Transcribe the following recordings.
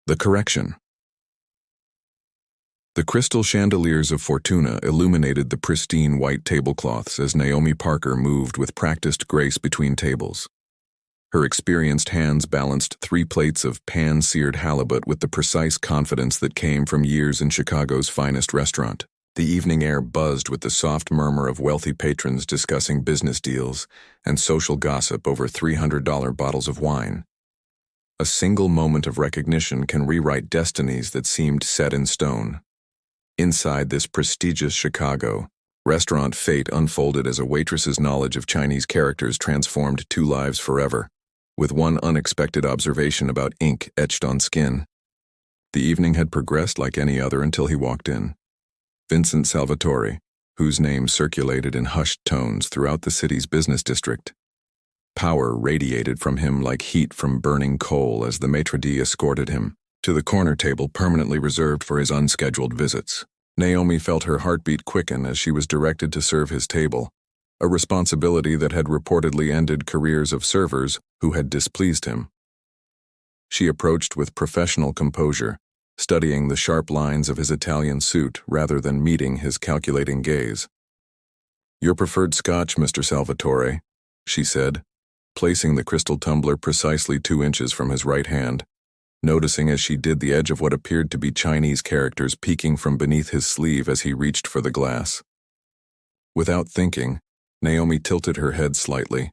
The correction. The crystal chandeliers of Fortuna illuminated the pristine white tablecloths as Naomi Parker moved with practiced grace between tables. Her experienced hands balanced 3 plates of pan-seared halibut with the precise confidence that came from years in Chicago's finest restaurant. The evening air buzzed with the soft murmur of wealthy patrons discussing business deals and social gossip over $300 bottles of wine. A single moment of recognition can rewrite destinies that seemed set in stone. Inside this prestigious Chicago, restaurant fate unfolded as a waitress's knowledge of Chinese characters transformed 2 lives forever, with one unexpected observation about ink etched on skin. The evening had progressed like any other until he walked in. Vincent Salvatore, whose name circulated in hushed tones throughout the city's business district. Power radiated from him like heat from burning coal as the maitre d' escorted him to the corner table permanently reserved for his unscheduled visits. Naomi felt her heartbeat quicken as she was directed to serve his table, a responsibility that had reportedly ended careers of servers who had displeased him. She approached with professional composure, studying the sharp lines of his Italian suit rather than meeting his calculating gaze. "Your preferred scotch, Mr. Salvatore," she said, placing the crystal tumbler precisely 2 inches from his right hand, noticing as she did the edge of what appeared to be Chinese characters peeking from beneath his sleeve as he reached for the glass. Without thinking, Naomi tilted her head slightly,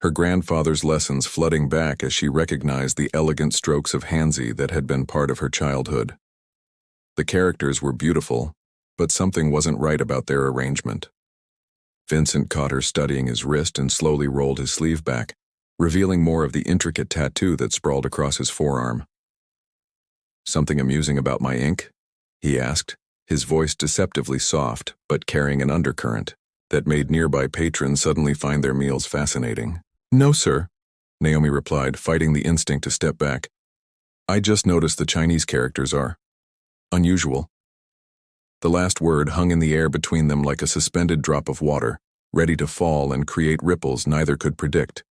her grandfather's lessons flooding back as she recognized the elegant strokes of handsy that had been part of her childhood. The characters were beautiful, but something wasn't right about their arrangement. Vincent caught her studying his wrist and slowly rolled his sleeve back, revealing more of the intricate tattoo that sprawled across his forearm. "Something amusing about my ink?" he asked, his voice deceptively soft but carrying an undercurrent that made nearby patrons suddenly find their meals fascinating. "No, sir," Naomi replied, fighting the instinct to step back. "I just noticed the Chinese characters are unusual." The last word hung in the air between them like a suspended drop of water, ready to fall and create ripples neither could predict.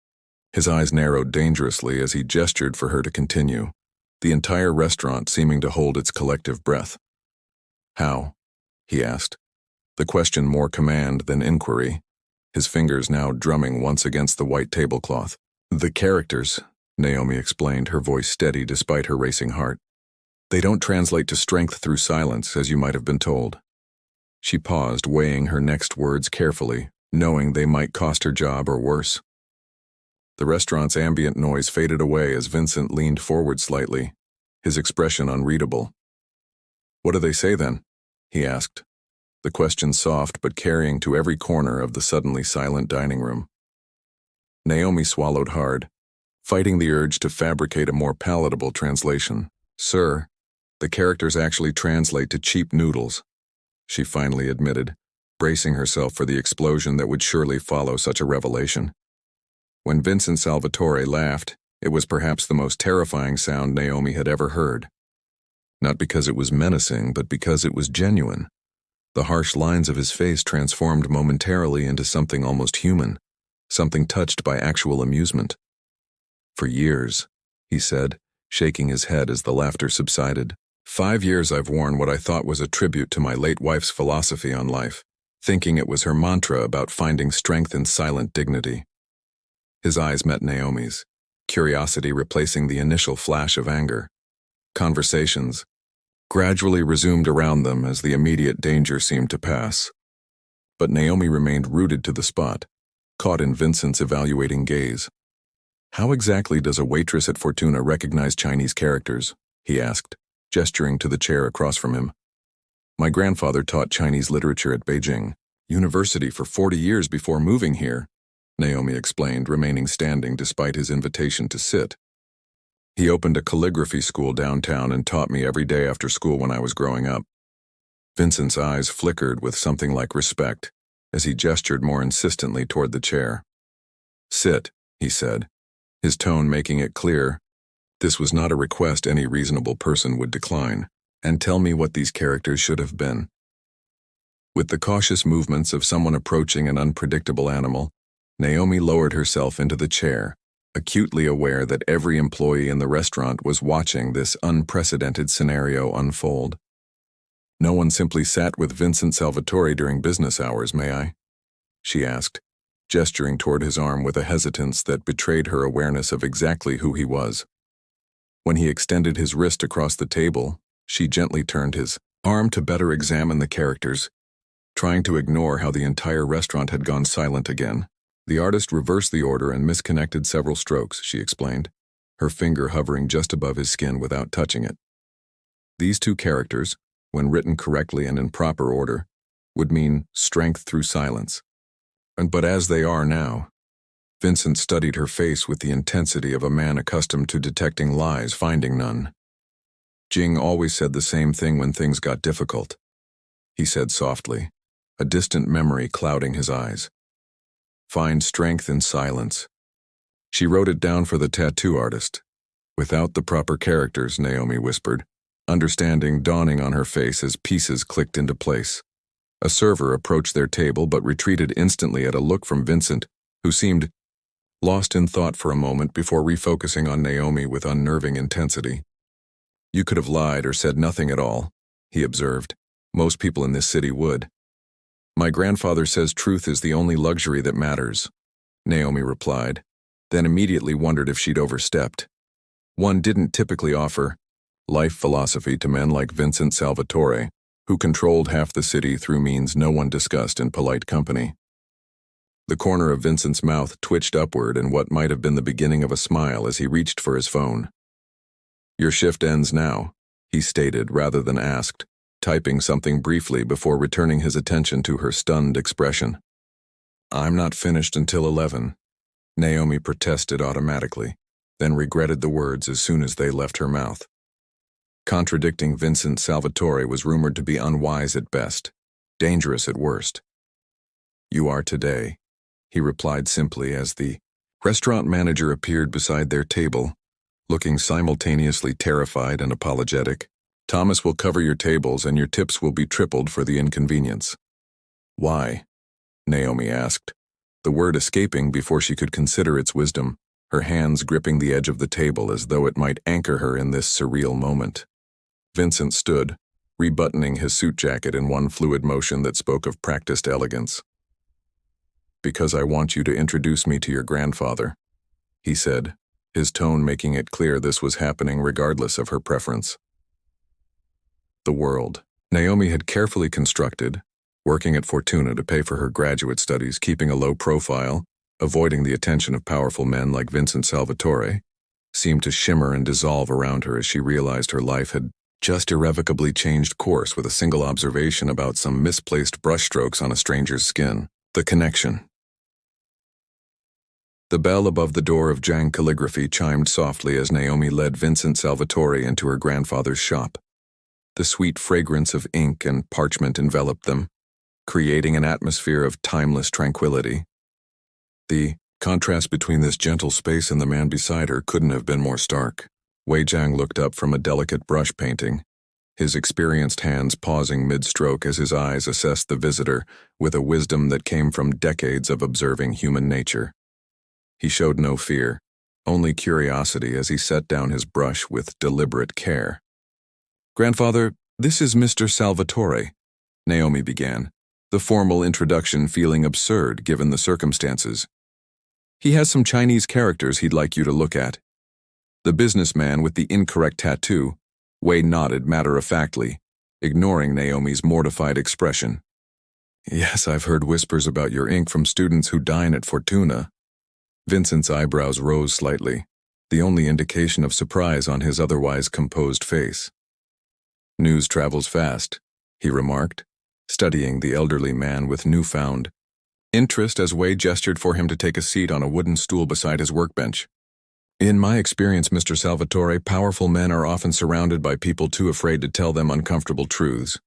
His eyes narrowed dangerously as he gestured for her to continue, the entire restaurant seeming to hold its collective breath. "How?" he asked, the question more command than inquiry, his fingers now drumming once against the white tablecloth. "The characters," Naomi explained, her voice steady despite her racing heart. "They don't translate to strength through silence, as you might have been told." She paused, weighing her next words carefully, knowing they might cost her job or worse. The restaurant's ambient noise faded away as Vincent leaned forward slightly, his expression unreadable. "What do they say then?" he asked, the question soft but carrying to every corner of the suddenly silent dining room. Naomi swallowed hard, fighting the urge to fabricate a more palatable translation. "Sir, the characters actually translate to cheap noodles," she finally admitted, bracing herself for the explosion that would surely follow such a revelation. When Vincent Salvatore laughed, it was perhaps the most terrifying sound Naomi had ever heard. Not because it was menacing, but because it was genuine. The harsh lines of his face transformed momentarily into something almost human, something touched by actual amusement. "For years," he said, shaking his head as the laughter subsided. "5 years I've worn what I thought was a tribute to my late wife's philosophy on life, thinking it was her mantra about finding strength in silent dignity." His eyes met Naomi's, curiosity replacing the initial flash of anger. Conversations gradually resumed around them as the immediate danger seemed to pass. But Naomi remained rooted to the spot, caught in Vincent's evaluating gaze. "How exactly does a waitress at Fortuna recognize Chinese characters?" he asked, gesturing to the chair across from him. "My grandfather taught Chinese literature at Beijing University for 40 years before moving here," Naomi explained, remaining standing despite his invitation to sit. "He opened a calligraphy school downtown and taught me every day after school when I was growing up." Vincent's eyes flickered with something like respect as he gestured more insistently toward the chair. "Sit," he said, his tone making it clear this was not a request any reasonable person would decline, "and tell me what these characters should have been." With the cautious movements of someone approaching an unpredictable animal, Naomi lowered herself into the chair, acutely aware that every employee in the restaurant was watching this unprecedented scenario unfold. "No one simply sat with Vincent Salvatore during business hours, may I?" she asked, gesturing toward his arm with a hesitance that betrayed her awareness of exactly who he was. When he extended his wrist across the table, she gently turned his arm to better examine the characters, trying to ignore how the entire restaurant had gone silent again. "The artist reversed the order and misconnected several strokes," she explained, her finger hovering just above his skin without touching it. "These two characters, when written correctly and in proper order, would mean strength through silence. But as they are now..." Vincent studied her face with the intensity of a man accustomed to detecting lies, finding none. "Jing always said the same thing when things got difficult," he said softly, a distant memory clouding his eyes. "Find strength in silence." She wrote it down for the tattoo artist. "Without the proper characters," Naomi whispered, understanding dawning on her face as pieces clicked into place. A server approached their table but retreated instantly at a look from Vincent, who seemed lost in thought for a moment before refocusing on Naomi with unnerving intensity. "You could have lied or said nothing at all," he observed. "Most people in this city would." "My grandfather says truth is the only luxury that matters," Naomi replied, then immediately wondered if she'd overstepped. One didn't typically offer life philosophy to men like Vincent Salvatore, who controlled half the city through means no one discussed in polite company. The corner of Vincent's mouth twitched upward in what might have been the beginning of a smile as he reached for his phone. "Your shift ends now," he stated rather than asked, typing something briefly before returning his attention to her stunned expression. "I'm not finished until 11, Naomi protested automatically, then regretted the words as soon as they left her mouth. Contradicting Vincent Salvatore was rumored to be unwise at best, dangerous at worst. "You are today," he replied simply as the restaurant manager appeared beside their table, looking simultaneously terrified and apologetic. "Thomas will cover your tables and your tips will be tripled for the inconvenience." "Why?" Naomi asked, the word escaping before she could consider its wisdom, her hands gripping the edge of the table as though it might anchor her in this surreal moment. Vincent stood, rebuttoning his suit jacket in one fluid motion that spoke of practiced elegance. "Because I want you to introduce me to your grandfather," he said, his tone making it clear this was happening regardless of her preference. The world Naomi had carefully constructed, working at Fortuna to pay for her graduate studies, keeping a low profile, avoiding the attention of powerful men like Vincent Salvatore, seemed to shimmer and dissolve around her as she realized her life had just irrevocably changed course with a single observation about some misplaced brushstrokes on a stranger's skin. The connection. The bell above the door of Zhang Calligraphy chimed softly as Naomi led Vincent Salvatore into her grandfather's shop. The sweet fragrance of ink and parchment enveloped them, creating an atmosphere of timeless tranquility. The contrast between this gentle space and the man beside her couldn't have been more stark. Wei Jiang looked up from a delicate brush painting, his experienced hands pausing mid-stroke as his eyes assessed the visitor with a wisdom that came from decades of observing human nature. He showed no fear, only curiosity as he set down his brush with deliberate care. "Grandfather, this is Mr. Salvatore," Naomi began, the formal introduction feeling absurd given the circumstances. "He has some Chinese characters he'd like you to look at." The businessman with the incorrect tattoo, Wei nodded matter-of-factly, ignoring Naomi's mortified expression. "Yes, I've heard whispers about your ink from students who dine at Fortuna." Vincent's eyebrows rose slightly, the only indication of surprise on his otherwise composed face. "News travels fast," he remarked, studying the elderly man with newfound interest as Wei gestured for him to take a seat on a wooden stool beside his workbench. "In my experience, Mr. Salvatore, powerful men are often surrounded by people too afraid to tell them uncomfortable truths,"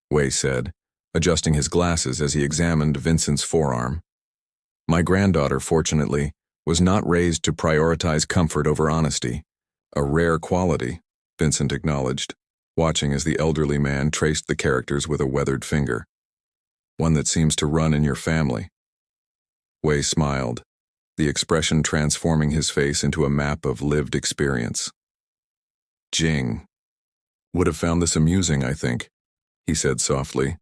Wei said, adjusting his glasses as he examined Vincent's forearm. "My granddaughter, fortunately, was not raised to prioritize comfort over honesty, a rare quality," Vincent acknowledged, watching as the elderly man traced the characters with a weathered finger. "One that seems to run in your family." Wei smiled, the expression transforming his face into a map of lived experience. Jing would have found this amusing, I think, he said softly,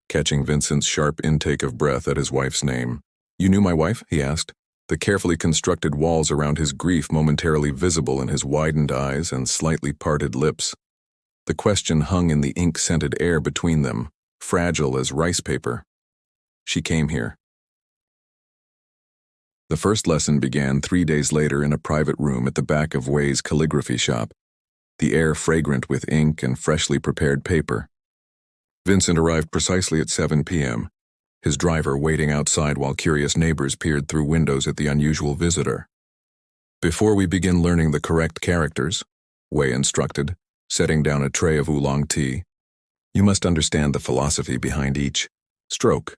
catching Vincent's sharp intake of breath at his wife's name. You knew my wife? He asked, the carefully constructed walls around his grief momentarily visible in his widened eyes and slightly parted lips. The question hung in the ink-scented air between them, fragile as rice paper. She came here. The first lesson began 3 days later in a private room at the back of Wei's calligraphy shop, the air fragrant with ink and freshly prepared paper. Vincent arrived precisely at 7 p.m., his driver waiting outside while curious neighbors peered through windows at the unusual visitor. Before we begin learning the correct characters, Wei instructed, setting down a tray of oolong tea, you must understand the philosophy behind each stroke.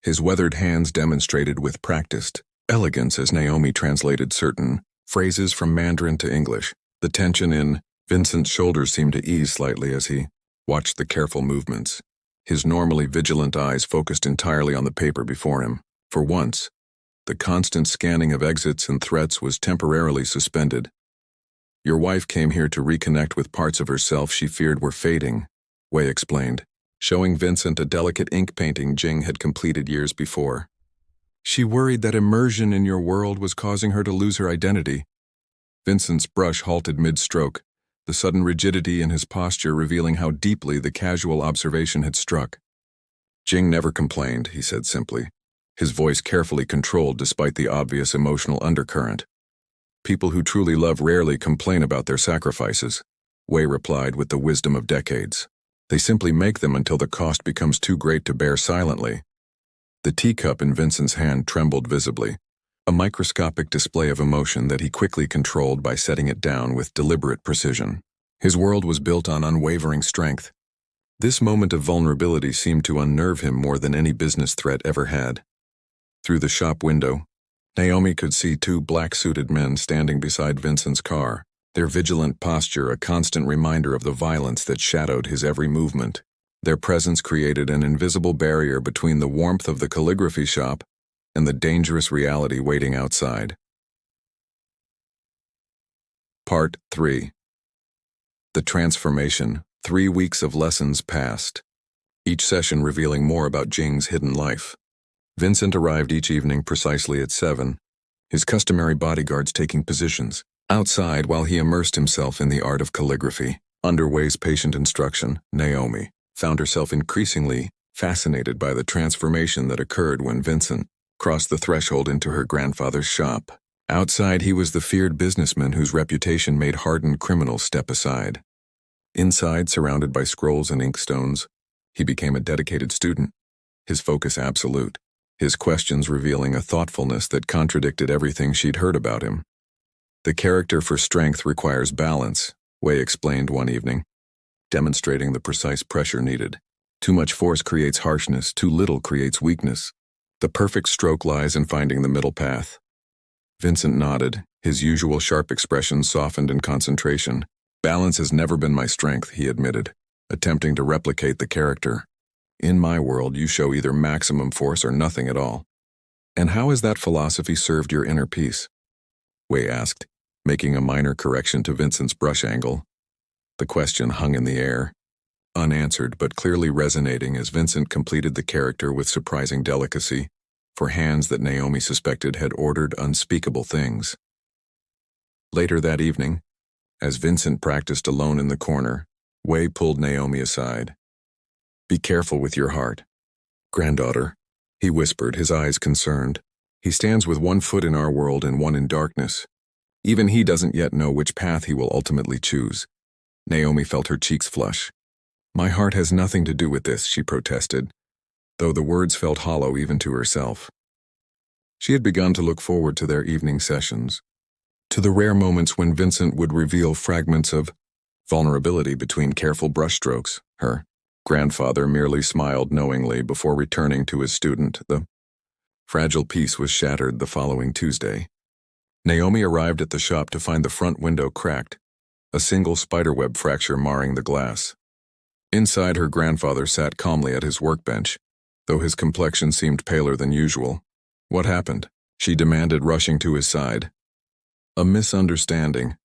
His weathered hands demonstrated with practiced elegance as Naomi translated certain phrases from Mandarin to English. The tension in Vincent's shoulders seemed to ease slightly as he watched the careful movements. His normally vigilant eyes focused entirely on the paper before him. For once, the constant scanning of exits and threats was temporarily suspended. Your wife came here to reconnect with parts of herself she feared were fading, Wei explained, showing Vincent a delicate ink painting Jing had completed years before. She worried that immersion in your world was causing her to lose her identity. Vincent's brush halted mid-stroke, the sudden rigidity in his posture revealing how deeply the casual observation had struck. Jing never complained, he said simply, his voice carefully controlled despite the obvious emotional undercurrent. People who truly love rarely complain about their sacrifices, Wei replied with the wisdom of decades. They simply make them until the cost becomes too great to bear silently. The teacup in Vincent's hand trembled visibly, a microscopic display of emotion that he quickly controlled by setting it down with deliberate precision. His world was built on unwavering strength. This moment of vulnerability seemed to unnerve him more than any business threat ever had. Through the shop window, Naomi could see 2 black-suited men standing beside Vincent's car, their vigilant posture a constant reminder of the violence that shadowed his every movement. Their presence created an invisible barrier between the warmth of the calligraphy shop and the dangerous reality waiting outside. Part 3. The transformation. 3 weeks of lessons passed, each session revealing more about Jing's hidden life. Vincent arrived each evening precisely at 7, his customary bodyguards taking positions outside while he immersed himself in the art of calligraphy. Under Wei's patient instruction, Naomi found herself increasingly fascinated by the transformation that occurred when Vincent crossed the threshold into her grandfather's shop. Outside, he was the feared businessman whose reputation made hardened criminals step aside. Inside, surrounded by scrolls and inkstones, he became a dedicated student, his focus absolute, his questions revealing a thoughtfulness that contradicted everything she'd heard about him. The character for strength requires balance, Wei explained one evening, demonstrating the precise pressure needed. Too much force creates harshness, too little creates weakness. The perfect stroke lies in finding the middle path. Vincent nodded, his usual sharp expression softened in concentration. Balance has never been my strength, he admitted, attempting to replicate the character. In my world, you show either maximum force or nothing at all. And how has that philosophy served your inner peace? Wei asked, making a minor correction to Vincent's brush angle. The question hung in the air, unanswered but clearly resonating as Vincent completed the character with surprising delicacy, for hands that Naomi suspected had ordered unspeakable things. Later that evening, as Vincent practiced alone in the corner, Wei pulled Naomi aside. Be careful with your heart. Granddaughter, he whispered, his eyes concerned. He stands with one foot in our world and one in darkness. Even he doesn't yet know which path he will ultimately choose. Naomi felt her cheeks flush. My heart has nothing to do with this, she protested, though the words felt hollow even to herself. She had begun to look forward to their evening sessions, to the rare moments when Vincent would reveal fragments of vulnerability between careful brushstrokes. Her grandfather merely smiled knowingly before returning to his student. The fragile peace was shattered the following Tuesday. Naomi arrived at the shop to find the front window cracked, a single spiderweb fracture marring the glass. Inside, her grandfather sat calmly at his workbench, though his complexion seemed paler than usual. What happened? she demanded, rushing to his side. A misunderstanding,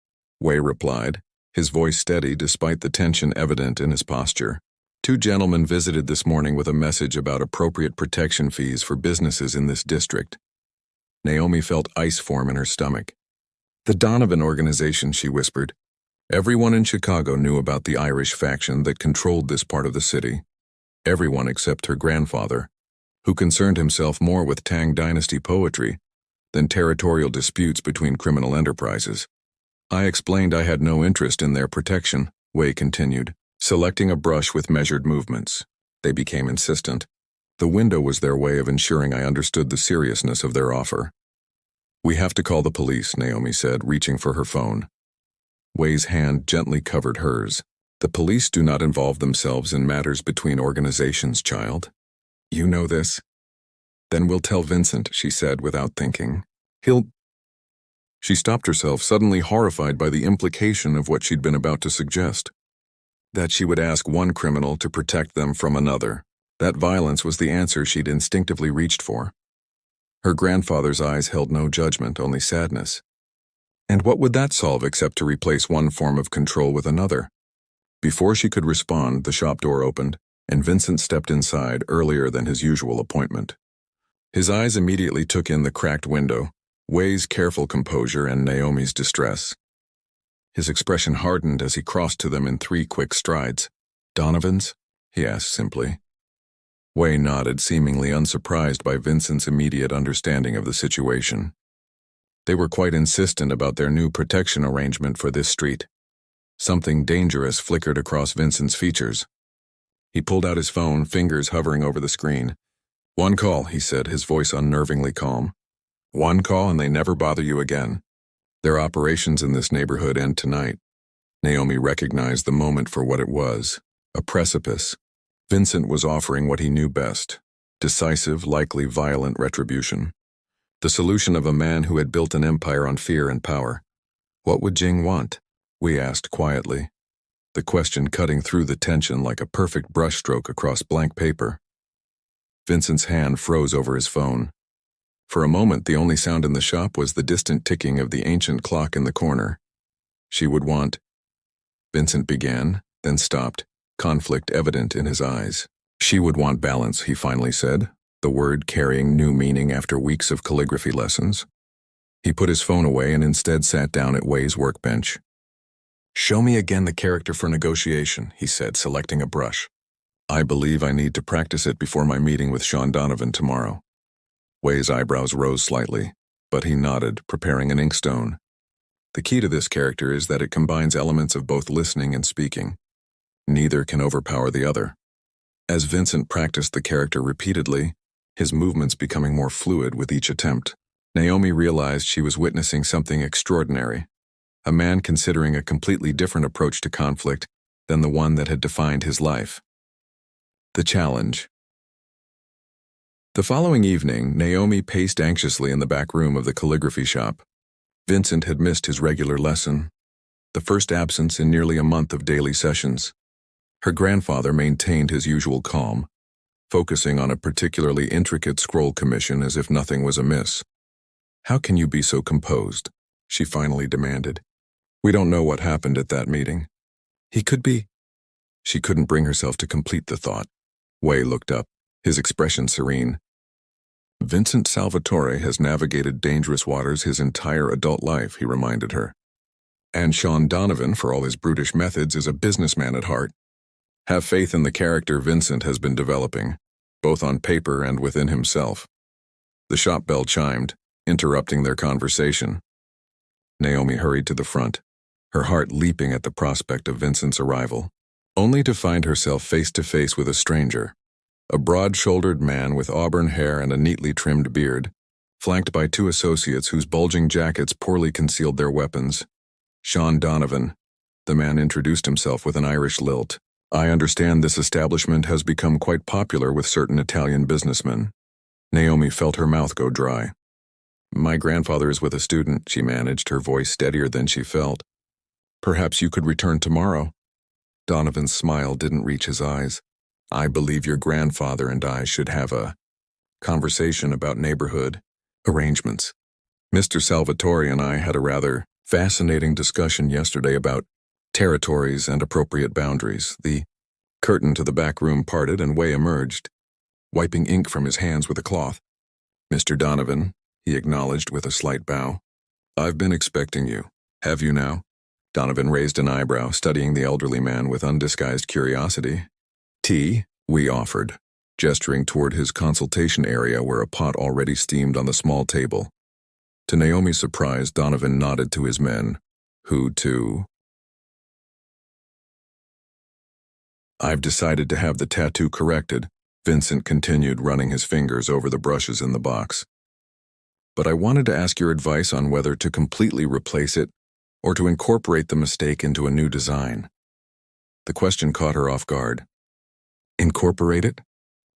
Wei replied, his voice steady despite the tension evident in his posture. Two gentlemen visited this morning with a message about appropriate protection fees for businesses in this district. Naomi felt ice form in her stomach. The Donovan organization, she whispered. Everyone in Chicago knew about the Irish faction that controlled this part of the city. Everyone except her grandfather, who concerned himself more with Tang Dynasty poetry than territorial disputes between criminal enterprises. I explained I had no interest in their protection, Wei continued, selecting a brush with measured movements. They became insistent. The window was their way of ensuring I understood the seriousness of their offer. We have to call the police, Naomi said, reaching for her phone. Wei's hand gently covered hers. The police do not involve themselves in matters between organizations, child. You know this. Then we'll tell Vincent, she said without thinking. She stopped herself, suddenly horrified by the implication of what she'd been about to suggest. That she would ask one criminal to protect them from another. That violence was the answer she'd instinctively reached for. Her grandfather's eyes held no judgment, only sadness. And what would that solve except to replace one form of control with another? Before she could respond, the shop door opened, and Vincent stepped inside earlier than his usual appointment. His eyes immediately took in the cracked window, Wei's careful composure and Naomi's distress. His expression hardened as he crossed to them in 3 quick strides. Donovan's? He asked simply. Wei nodded, seemingly unsurprised by Vincent's immediate understanding of the situation. They were quite insistent about their new protection arrangement for this street. Something dangerous flickered across Vincent's features. He pulled out his phone, fingers hovering over the screen. One call, he said, his voice unnervingly calm. One call and they never bother you again. Their operations in this neighborhood end tonight. Naomi recognized the moment for what it was, a precipice. Vincent was offering what he knew best, decisive, likely violent retribution. The solution of a man who had built an empire on fear and power. What would Jing want? We asked quietly, the question cutting through the tension like a perfect brushstroke across blank paper. Vincent's hand froze over his phone. For a moment, the only sound in the shop was the distant ticking of the ancient clock in the corner. She would want... Vincent began, then stopped, conflict evident in his eyes. She would want balance, he finally said, the word carrying new meaning after weeks of calligraphy lessons. He put his phone away and instead sat down at Wei's workbench. Show me again the character for negotiation, he said, selecting a brush. I believe I need to practice it before my meeting with Sean Donovan tomorrow. Wei's eyebrows rose slightly, but he nodded, preparing an inkstone. The key to this character is that it combines elements of both listening and speaking. Neither can overpower the other. As Vincent practiced the character repeatedly, his movements becoming more fluid with each attempt, Naomi realized she was witnessing something extraordinary. A man considering a completely different approach to conflict than the one that had defined his life. The challenge. The following evening, Naomi paced anxiously in the back room of the calligraphy shop. Vincent had missed his regular lesson, the first absence in nearly a month of daily sessions. Her grandfather maintained his usual calm, focusing on a particularly intricate scroll commission as if nothing was amiss. How can you be so composed? She finally demanded. We don't know what happened at that meeting. He could be... She couldn't bring herself to complete the thought. Wei looked up, his expression serene. Vincent Salvatore has navigated dangerous waters his entire adult life, he reminded her. And Sean Donovan, for all his brutish methods, is a businessman at heart. Have faith in the character Vincent has been developing, both on paper and within himself. The shop bell chimed, interrupting their conversation. Naomi hurried to the front, her heart leaping at the prospect of Vincent's arrival, only to find herself face to face with a stranger, a broad-shouldered man with auburn hair and a neatly trimmed beard, flanked by 2 associates whose bulging jackets poorly concealed their weapons. Sean Donovan. The man introduced himself with an Irish lilt. I understand this establishment has become quite popular with certain Italian businessmen. Naomi felt her mouth go dry. My grandfather is with a student, she managed, her voice steadier than she felt. Perhaps you could return tomorrow. Donovan's smile didn't reach his eyes. I believe your grandfather and I should have a conversation about neighborhood Arrangements. Mr. Salvatore and I had a rather fascinating discussion yesterday about territories and appropriate boundaries. The curtain to the back room parted and Way emerged, wiping ink from his hands with a cloth. "Mr. Donovan," he acknowledged with a slight bow. "I've been expecting you. Have you now?" Donovan raised an eyebrow, studying the elderly man with undisguised curiosity. "Tea?" we offered, gesturing toward his consultation area where a pot already steamed on the small table. To Naomi's surprise, Donovan nodded to his men, who, too. "I've decided to have the tattoo corrected," Vincent continued, running his fingers over the brushes in the box. "But I wanted to ask your advice on whether to completely replace it or to incorporate the mistake into a new design." The question caught her off guard. "Incorporate it?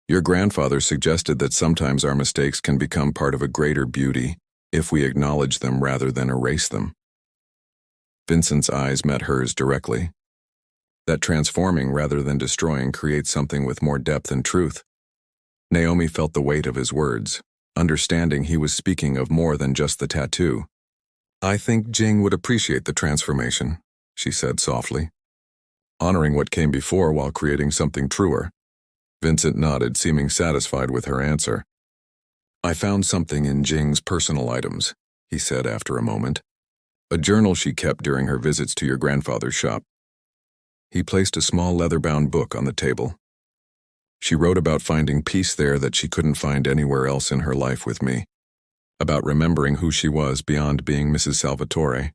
Your grandfather suggested that sometimes our mistakes can become part of a greater beauty if we acknowledge them rather than erase them." Vincent's eyes met hers directly. That transforming rather than destroying creates something with more depth and truth. Naomi felt the weight of his words, understanding he was speaking of more than just the tattoo. "I think Jing would appreciate the transformation," she said softly. "Honoring what came before while creating something truer." Vincent nodded, seeming satisfied with her answer. "I found something in Jing's personal items," he said after a moment. "A journal she kept during her visits to your grandfather's shop." He placed a small leather-bound book on the table. "She wrote about finding peace there that she couldn't find anywhere else in her life with me. About remembering who she was beyond being Mrs. Salvatore."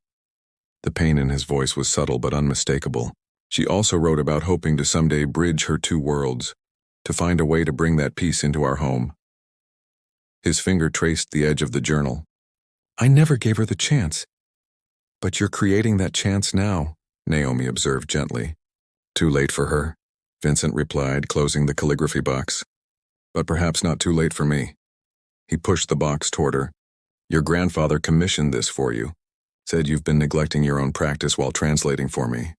The pain in his voice was subtle but unmistakable. "She also wrote about hoping to someday bridge her two worlds, to find a way to bring that peace into our home." His finger traced the edge of the journal. "I never gave her the chance." "But you're creating that chance now," Naomi observed gently. "Too late for her," Vincent replied, closing the calligraphy box. "But perhaps not too late for me." He pushed the box toward her. "Your grandfather commissioned this for you. Said you've been neglecting your own practice while translating for me."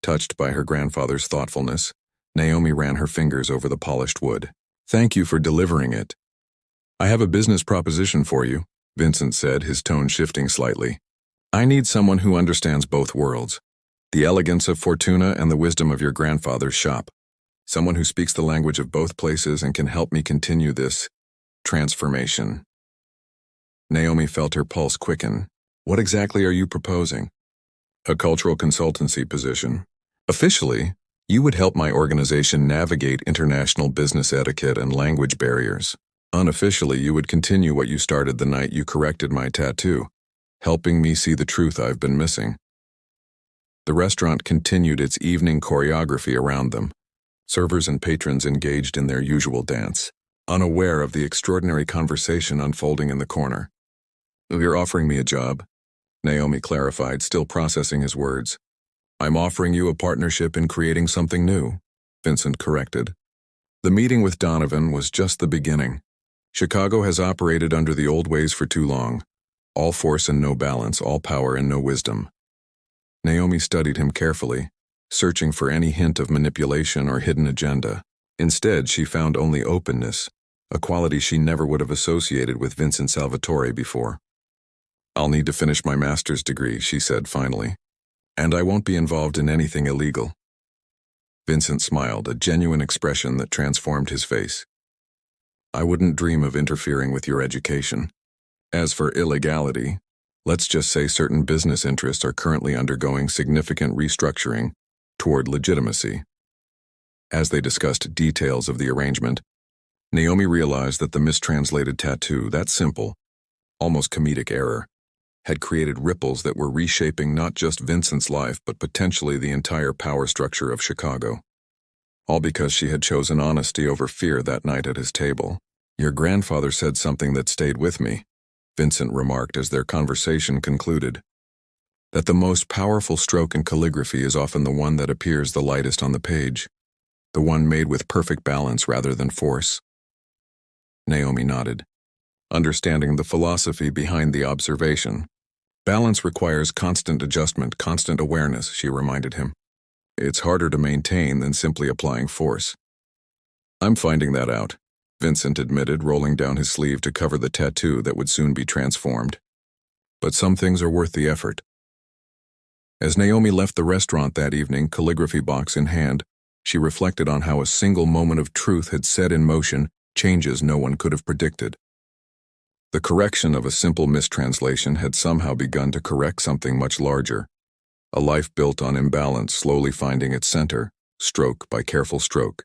Touched by her grandfather's thoughtfulness, Naomi ran her fingers over the polished wood. "Thank you for delivering it." "I have a business proposition for you," Vincent said, his tone shifting slightly. "I need someone who understands both worlds, the elegance of Fortuna and the wisdom of your grandfather's shop. Someone who speaks the language of both places and can help me continue this transformation." Naomi felt her pulse quicken. "What exactly are you proposing?" "A cultural consultancy position. Officially, you would help my organization navigate international business etiquette and language barriers. Unofficially, you would continue what you started the night you corrected my tattoo, helping me see the truth I've been missing." The restaurant continued its evening choreography around them. Servers and patrons engaged in their usual dance, unaware of the extraordinary conversation unfolding in the corner. "You're offering me a job," Naomi clarified, still processing his words. "I'm offering you a partnership in creating something new," Vincent corrected. The meeting with Donovan was just the beginning. Chicago has operated under the old ways for too long. All force and no balance, all power and no wisdom. Naomi studied him carefully, searching for any hint of manipulation or hidden agenda. Instead, she found only openness, a quality she never would have associated with Vincent Salvatore before. "I'll need to finish my master's degree," she said finally. "And I won't be involved in anything illegal." Vincent smiled, a genuine expression that transformed his face. "I wouldn't dream of interfering with your education. As for illegality, let's just say certain business interests are currently undergoing significant restructuring toward legitimacy." As they discussed details of the arrangement, Naomi realized that the mistranslated tattoo, that simple, almost comedic error, had created ripples that were reshaping not just Vincent's life but potentially the entire power structure of Chicago. All because she had chosen honesty over fear that night at his table. "Your grandfather said something that stayed with me," Vincent remarked as their conversation concluded. "That the most powerful stroke in calligraphy is often the one that appears the lightest on the page, the one made with perfect balance rather than force." Naomi nodded, understanding the philosophy behind the observation. "Balance requires constant adjustment, constant awareness," she reminded him. "It's harder to maintain than simply applying force." "I'm finding that out," Vincent admitted, rolling down his sleeve to cover the tattoo that would soon be transformed. But some things are worth the effort. As Naomi left the restaurant that evening, calligraphy box in hand, she reflected on how a single moment of truth had set in motion changes no one could have predicted. The correction of a simple mistranslation had somehow begun to correct something much larger, a life built on imbalance slowly finding its center, stroke by careful stroke.